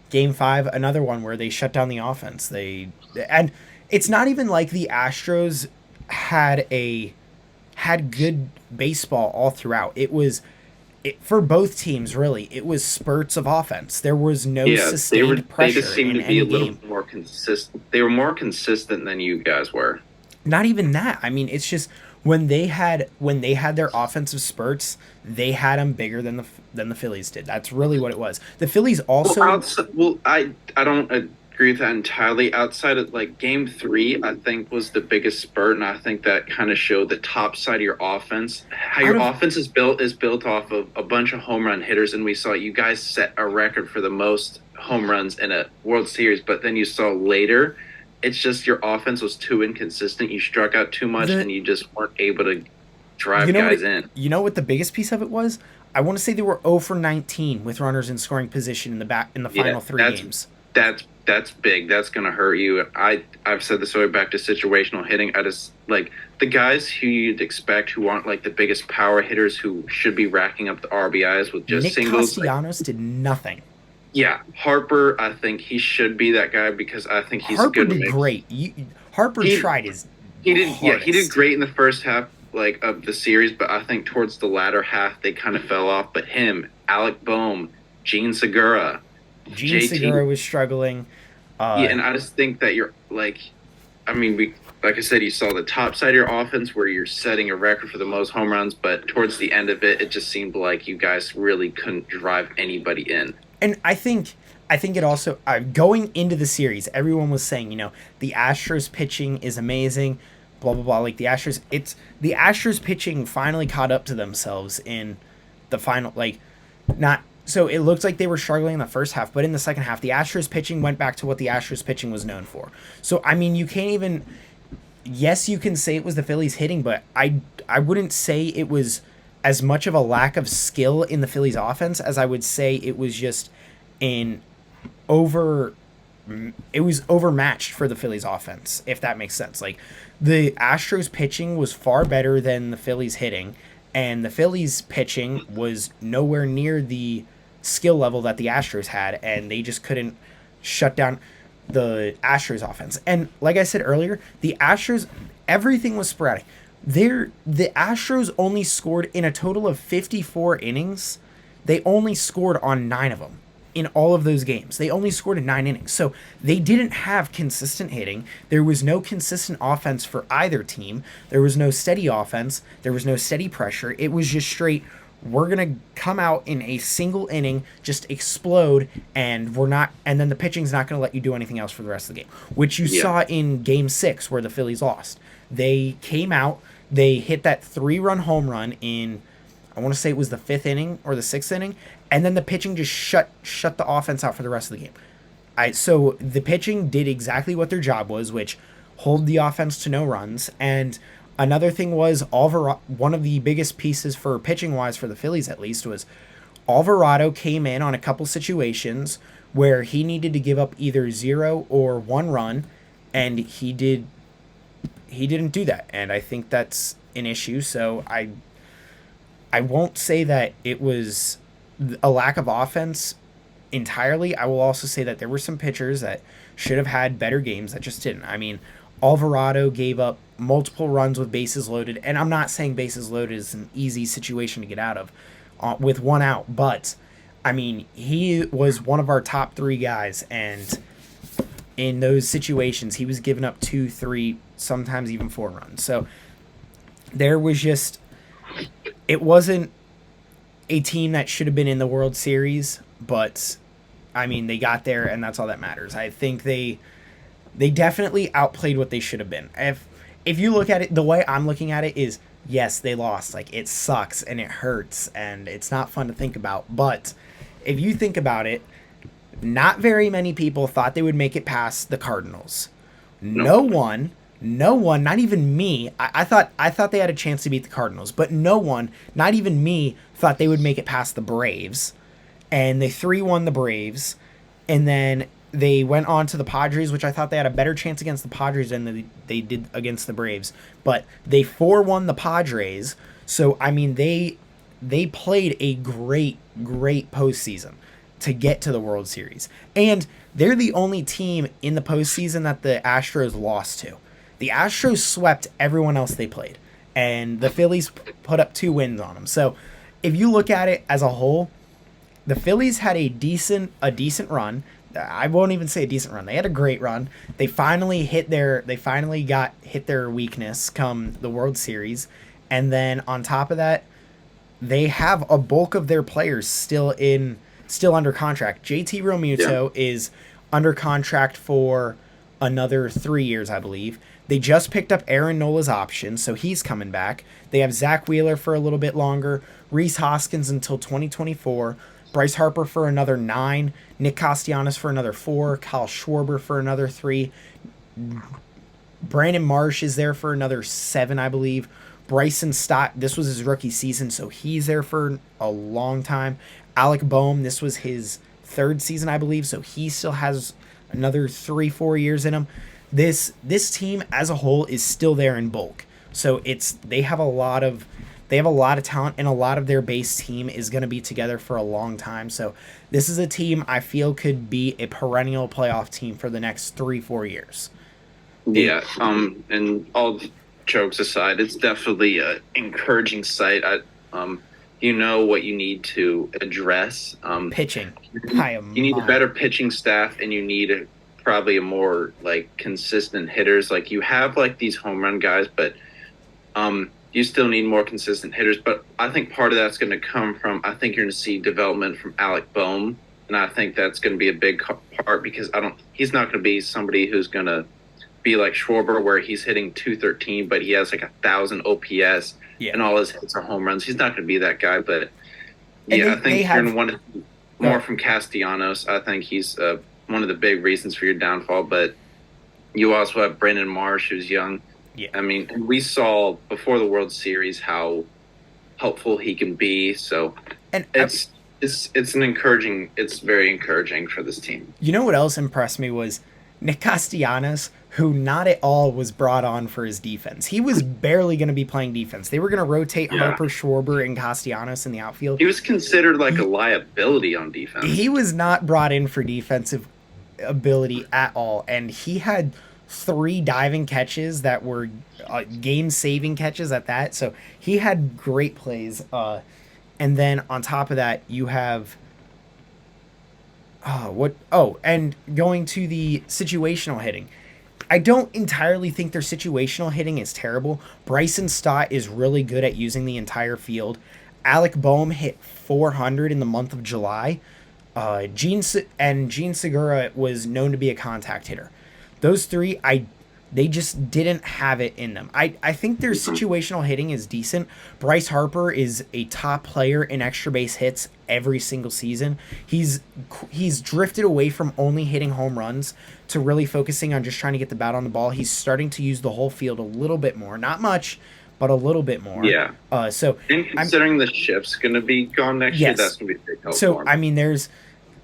game 5, another one where they shut down the offense. And it's not even like the Astros had a had good baseball all throughout. For both teams really. It was spurts of offense. There was no Yeah, sustained they just pressure seemed in to be any a little game. more consistent. They were more consistent than you guys were. Not even that. I mean, it's just when they had their offensive spurts, they had them bigger than the Phillies did. That's really what it was. The Phillies Well, also outside, well, I don't agree with that entirely. Outside of like game three, I think was the biggest spurt, and I think that kind of showed the top side of your offense. How out your of offense is built off of a bunch of home run hitters, and we saw you guys set a record for the most home runs in a World Series. But then you saw later, it's just your offense was too inconsistent. You struck out too much, the and you just weren't able to you drive know what guys it, in. you know what the biggest piece of it was? I want to say they were 0 for 19 with runners in scoring position in the Yeah, final 3 games. that's big. That's gonna hurt you. I've said this way back to situational hitting. I just like the guys who you'd expect who aren't like the biggest power hitters who should be racking up the RBIs with just Nick singles. Like Castellanos did nothing. yeah, Harper. I think he should be that guy because I think he's Harper good to did make. great. Harper He tried his he did yeah he did hardest. great in the first half like of the series, but I think towards the latter half they kind of fell off. But him, Alec Boehm, Gene Segura, Gene JT. Segura was struggling. Yeah, Uh, and I just think that you're like, I mean, we like I said, you saw the top side of your offense where you're setting a record for the most home runs, but towards the end of it, it just seemed like you guys really couldn't drive anybody in. and I think it also going into the series, everyone was saying, the Astros pitching is amazing, blah blah blah. Like the Astros pitching finally caught up to themselves in the final. Like not so it looked like they were struggling in the first half, but in the second half, the Astros pitching went back to what the Astros pitching was known for. So I mean, you can't even. Yes, you can say it was the Phillies hitting, but I wouldn't say it was as much of a lack of skill in the Phillies offense as I would say it was just an over it was overmatched for the Phillies offense, if that makes sense. Like the Astros pitching was far better than the Phillies hitting, and the Phillies pitching was nowhere near the skill level that the Astros had, and they just couldn't shut down the Astros offense. And like I said earlier, the Astros everything was sporadic. The Astros only scored in a total of 54 innings. They only scored on 9 of them in all of those games. They only scored in 9 innings. So they didn't have consistent hitting. There was no consistent offense for either team. There was no steady offense. There was no steady pressure. It was just straight, we're going to come out in a single inning, just explode, and then the pitching's not going to let you do anything else for the rest of the game, which you Yeah, saw in game 6 where the Phillies lost. They came out, they hit that 3-run home run in, I want to say it was the 5th inning or the 6th inning, and then the pitching just shut the offense out for the rest of the game. So the pitching did exactly what their job was, which hold the offense to no runs. And another thing was one of the biggest pieces for pitching wise for the Phillies at least was Alvarado came in on a couple situations where he needed to give up either 0 or 1 run, and he didn't do that, and I think that's an issue. So I won't say that it was a lack of offense entirely. I will also say that there were some pitchers that should have had better games that just didn't. I mean, Alvarado gave up multiple runs with bases loaded, and I'm not saying bases loaded is an easy situation to get out of with one out, but I mean, he was one of our top three guys, and in those situations, he was giving up 2, 3, sometimes even 4 runs. So there was just, it wasn't a team that should have been in the World Series, but I mean, they got there, and that's all that matters. I think they definitely outplayed what they should have been. If you look at it, the way I'm looking at it is, yes, they lost. Like, it sucks and it hurts and it's not fun to think about. But if you think about it, not very many people thought they would make it past the Cardinals. No one, not even me. I thought they had a chance to beat the Cardinals, but no one, not even me, thought they would make it past the Braves. And they 3-1 the Braves, and then they went on to the Padres, which I thought they had a better chance against the Padres than they did against the Braves. But they 4-1 the Padres, so I mean they played a great postseason to get to the World Series, and they're the only team in the postseason that the Astros lost to. The Astros swept everyone else they played, and the Phillies put up 2 wins on them. So if you look at it as a whole, the Phillies had a decent run. I won't even say a decent run. They had a great run. They finally hit their weakness come the World Series, and then on top of that, they have a bulk of their players still under contract. JT Realmuto is under contract for another 3 years, I believe. They just picked up Aaron Nola's option, so he's coming back. They have Zach Wheeler for a little bit longer, Rhys Hoskins until 2024, Bryce Harper for another 9, Nick Castellanos for another 4, Kyle Schwarber for another 3, Brandon Marsh is there for another 7, I believe. Bryson Stott, this was his rookie season, so he's there for a long time. Alec Boehm, this was his 3rd season, I believe, so he still has another 3-4 years in him. This team as a whole is still there in bulk. So they have a lot of talent, and a lot of their base team is going to be together for a long time. So this is a team I feel could be a perennial playoff team for the next 3-4 years. Yeah. And all jokes aside, it's definitely an encouraging sight. You know what you need to address. Pitching. You need a better pitching staff, and you need probably a more like consistent hitters. Like, you have like these home run guys, but you still need more consistent hitters. But I think part of that's going to come from, I think you're going to see development from Alec Boehm, and I think that's going to be a big part, because he's not going to be somebody who's going to be like Schwarber, where he's hitting 213, but he has like 1,000 OPS and all his hits are home runs. He's not going to be that guy, but I think you're going to want to more from Castellanos. I think he's one of the big reasons for your downfall, but you also have Brandon Marsh, who's young. Yeah. I mean, we saw before the World Series how helpful he can be. So it's very encouraging for this team. You know what else impressed me was Nick Castellanos, who not at all was brought on for his defense. He was barely going to be playing defense. They were going to rotate Harper, Schwarber, and Castellanos in the outfield. He was considered like a liability on defense. He was not brought in for defensive ability at all, and he had 3 diving catches that were game-saving catches at that. So he had great plays. And then on top of that, you have and going to the situational hitting. I don't entirely think their situational hitting is terrible. Bryson Stott is really good at using the entire field. Alec Boehm hit 400 in the month of July. Gene Segura was known to be a contact hitter. Those 3, they just didn't have it in them. I think their situational hitting is decent. Bryce Harper is a top player in extra base hits every single season. He's drifted away from only hitting home runs to really focusing on just trying to get the bat on the ball. He's starting to use the whole field a little bit more. Not much, but a little bit more. Yeah. And considering the shift's going to be gone next year, that's going to be a big help. So, I mean, there's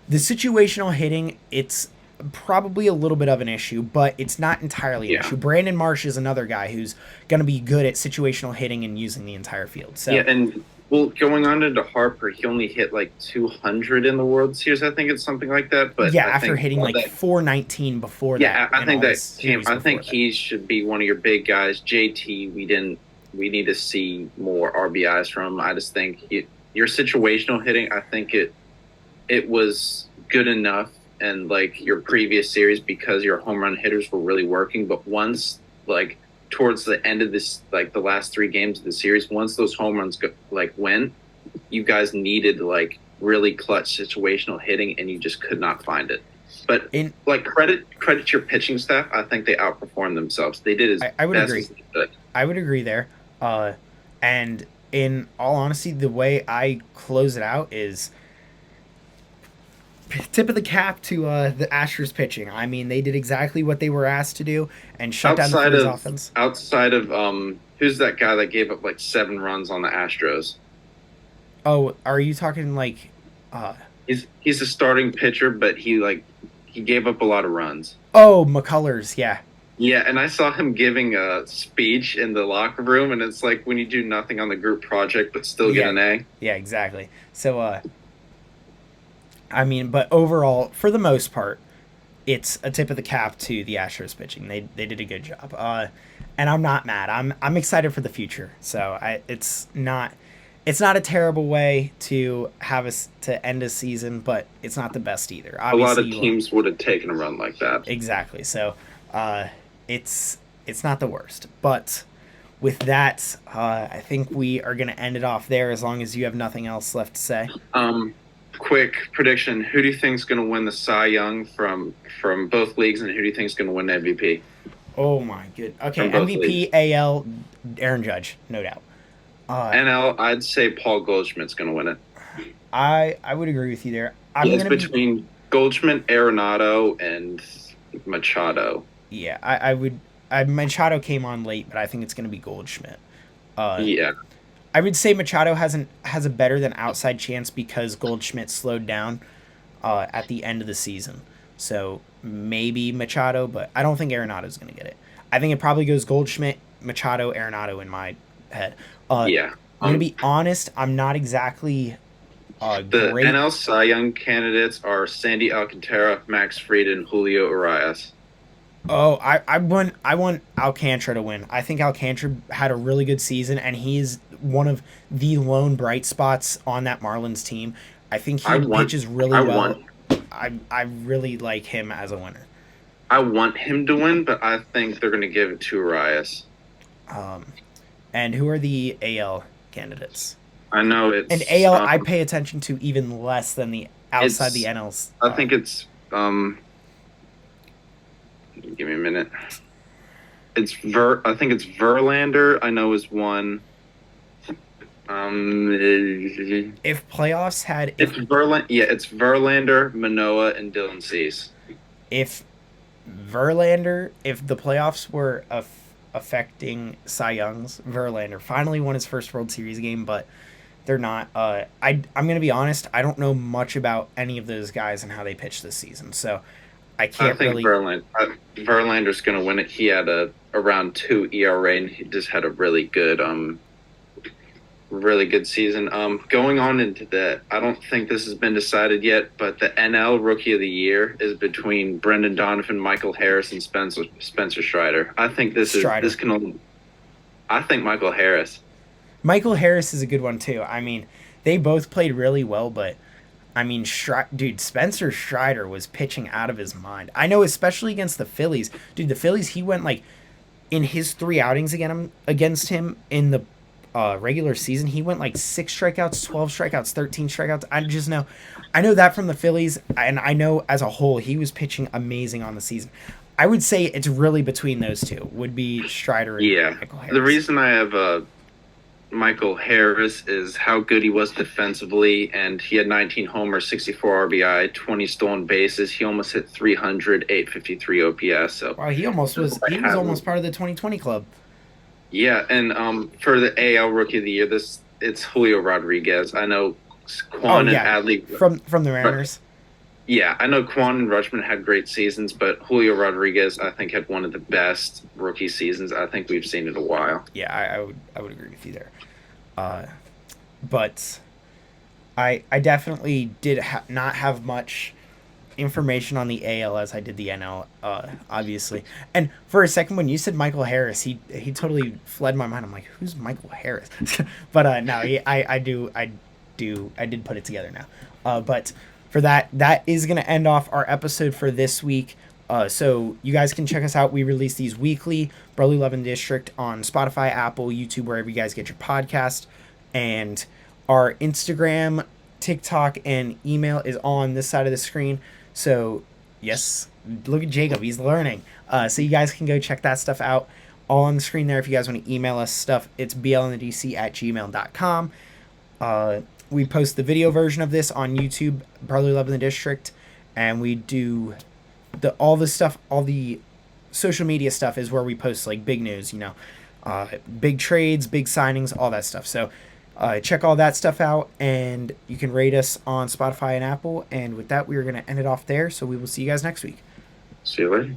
the situational hitting. It's probably a little bit of an issue, but it's not entirely an issue. Brandon Marsh is another guy who's going to be good at situational hitting and using the entire field. So and Well, going on into Harper, he only hit like 200 in the World Series. I think it's something like that. But Yeah, I after think hitting all like that, 419 before that yeah, I in think all the that came. series I think before that. he should be one of your big guys. JT, we didn't. We need to see more RBIs from him. I just think your situational hitting. I think it was good enough and like your previous series because your home run hitters were really working. But once like towards the end of this, like the last three games of the series, once those home runs went, you guys needed like really clutch situational hitting, and you just could not find it. But In like credit your pitching staff. I think they outperformed themselves. They did as I would best agree. as they could. I would agree there. Uh, and in all honesty, the way I close it out is tip of the cap to the Astros pitching. I mean, they did exactly what they were asked to do and shut down the Outside Phillies of offense. outside of who's that guy that gave up like 7 runs on the Astros? Oh, are you talking like uh He's a starting pitcher, but he gave up a lot of runs. oh, McCullers, yeah. Yeah, and I saw him giving a speech in the locker room, and it's like when you do nothing on the group project but still get Yeah. an A. Yeah, exactly. So I mean, but overall, for the most part, it's a tip of the cap to the Astros pitching. They did a good job. And I'm not mad. I'm excited for the future. So it's not a terrible way to have us to end a season, but it's not the best either. A lot Obviously, of you want teams would have taken a run like that. exactly. So uh, it's not the worst. But with that, I think we are going to end it off there. As long as you have nothing else left to say. Quick prediction: who do you think is going to win the Cy Young from both leagues, and who do you think is going to win the MVP Oh my good. Okay, from both MVP leagues? AL Aaron Judge, no doubt. NL, I'd say Paul Goldschmidt's going to win it. I would agree with you there. Yeah, I'm it's gonna be between Goldschmidt, Arenado, and Machado. yeah. I would. Machado came on late, but I think it's gonna be Goldschmidt. Uh, Yeah, I would say Machado has a better than outside chance because Goldschmidt slowed down at the end of the season. So maybe Machado, but I don't think Arenado's gonna get it. I think it probably goes Goldschmidt, Machado, Arenado in my head. yeah. I'm gonna be honest. I'm not exactly The great. NL Cy Young candidates are Sandy Alcantara, Max Fried, and Julio Urias. Oh, I want Alcantara to win. I think Alcantara had a really good season, and he's one of the lone bright spots on that Marlins team. I think I he want, pitches really I well. want, I really like him as a winner. I want him to win, but I think they're going to give it to Urias. Um, and who are the AL candidates? I know And AL I pay attention to even less than the outside the it's, NLs. I think it's, give me a minute. I think it's Verlander. I know is one. If playoffs had It's Verlander. Yeah, it's Verlander, Manoa, and Dylan Cease. if if the playoffs were affecting Cy Young's, Verlander finally won his first World Series game, but they're not. I'm gonna be honest. I don't know much about any of those guys and how they pitch this season, so I I can't think really. Verlander's going to win it. He had a around 2 ERA, and he just had a really good season. Going on into that, I don't think this has been decided yet, but the NL Rookie of the Year is between Brendan Donovan, Michael Harris, and Spencer Strider. I think Strider. this can only. I think Michael Harris. Michael Harris is a good one too. I mean, they both played really well, but I mean, dude, Spencer Strider was pitching out of his mind. I know, especially against the Phillies. Dude, the Phillies, he went like in his 3 outings against him in the regular season, he went like 6 strikeouts, 12 strikeouts, 13 strikeouts. I know that from the Phillies, and I know as a whole he was pitching amazing on the season. I would say it's really between those two. Would be Strider and Yeah. Michael Harris. The reason I have Michael Harris is how good he was defensively, and he had 19 homers, 64 RBI, 20 stolen bases. He almost hit 300, 853 OPS. So Wow, he almost was. He was almost part of the 2020 club. yeah, and for the AL Rookie of the Year, it's Julio Rodriguez. I know Quan and Adley from the Mariners. Yeah, I know Quan and Rutschman had great seasons, but Julio Rodriguez, I think, had one of the best rookie seasons I think we've seen in a while. Yeah, I would agree with you there. but I definitely did not have much information on the AL as I did the NL, obviously. And for a second, when you said Michael Harris, he totally fled my mind. I'm like, who's Michael Harris? But no, I did put it together now. But for that is gonna end off our episode for this week. So you guys can check us out. We release these weekly. Brotherly Love and District on Spotify, Apple, YouTube, wherever you guys get your podcast. And our Instagram, TikTok, and email is on this side of the screen. So, yes, look at Jacob. He's learning. So you guys can go check that stuff out. All on the screen there if you guys want to email us stuff. It's blndc@gmail.com. We post the video version of this on YouTube, Brotherly Love in the District. And we do all the stuff, all the social media stuff is where we post like big news, big trades, big signings, all that stuff. So check all that stuff out, and you can rate us on Spotify and Apple. And with that, we are going to end it off there. So we will see you guys next week. See you later.